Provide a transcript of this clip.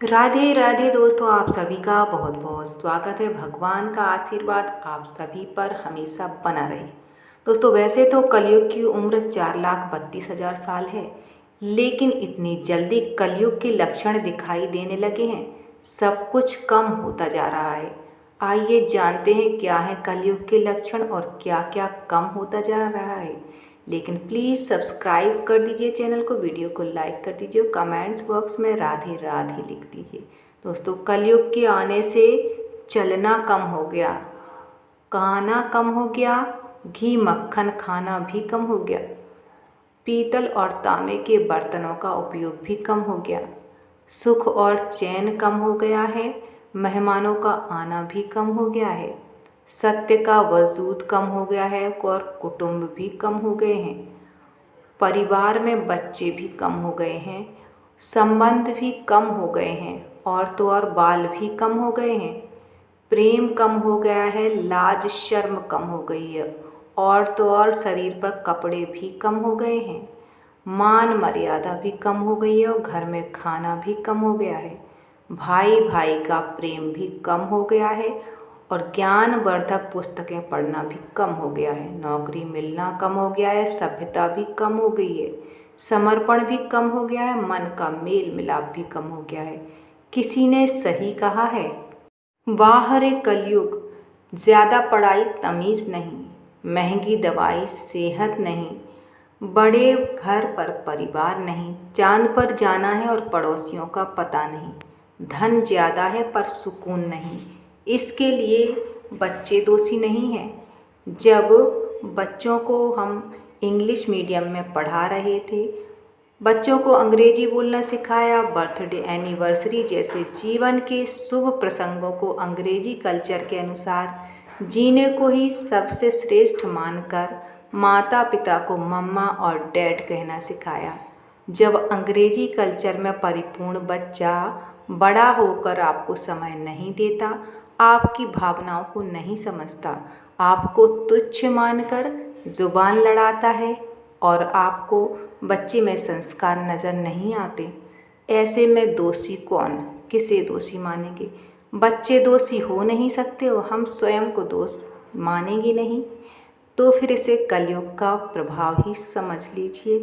राधे राधे दोस्तों, आप सभी का बहुत बहुत स्वागत है। भगवान का आशीर्वाद आप सभी पर हमेशा बना रहे। दोस्तों, वैसे तो कलयुग की उम्र 4,32,000 साल है, लेकिन इतनी जल्दी कलयुग के लक्षण दिखाई देने लगे हैं। सब कुछ कम होता जा रहा है। आइए जानते हैं क्या है कलयुग के लक्षण और क्या क्या कम होता जा रहा है। लेकिन प्लीज़ सब्सक्राइब कर दीजिए चैनल को, वीडियो को लाइक कर दीजिए, कमेंट्स बॉक्स में राधे राधे लिख दीजिए। दोस्तों, कलयुग के आने से चलना कम हो गया, कहना कम हो गया, घी मक्खन खाना भी कम हो गया, पीतल और तांबे के बर्तनों का उपयोग भी कम हो गया, सुख और चैन कम हो गया है, मेहमानों का आना भी कम हो गया है, सत्य का वजूद कम हो गया है और कुटुंब भी कम हो गए हैं, परिवार में बच्चे भी कम हो गए हैं, संबंध भी कम हो गए हैं और तो और बाल भी कम हो गए हैं, प्रेम कम हो गया है, लाज शर्म कम हो गई है और तो और शरीर पर कपड़े भी कम हो गए हैं, मान मर्यादा भी कम हो गई है और घर में खाना भी कम हो गया है, भाई भाई का प्रेम भी कम हो गया है और ज्ञानवर्धक पुस्तकें पढ़ना भी कम हो गया है, नौकरी मिलना कम हो गया है, सभ्यता भी कम हो गई है, समर्पण भी कम हो गया है, मन का मेल मिलाप भी कम हो गया है। किसी ने सही कहा है, वाह रे कलयुग, ज़्यादा पढ़ाई तमीज़ नहीं, महंगी दवाई सेहत नहीं, बड़े घर पर परिवार नहीं, चांद पर जाना है और पड़ोसियों का पता नहीं, धन ज़्यादा है पर सुकून नहीं। इसके लिए बच्चे दोषी नहीं हैं। जब बच्चों को हम इंग्लिश मीडियम में पढ़ा रहे थे, बच्चों को अंग्रेजी बोलना सिखाया, बर्थडे एनिवर्सरी जैसे जीवन के शुभ प्रसंगों को अंग्रेजी कल्चर के अनुसार जीने को ही सबसे श्रेष्ठ मानकर माता पिता को मम्मा और डैड कहना सिखाया। जब अंग्रेजी कल्चर में परिपूर्ण बच्चा बड़ा होकर आपको समय नहीं देता, आपकी भावनाओं को नहीं समझता, आपको तुच्छ मानकर जुबान लड़ाता है और आपको बच्चे में संस्कार नज़र नहीं आते, ऐसे में दोषी कौन, किसे दोषी मानेंगे? बच्चे दोषी हो नहीं सकते और हम स्वयं को दोष मानेंगे नहीं, तो फिर इसे कलयुग का प्रभाव ही समझ लीजिए।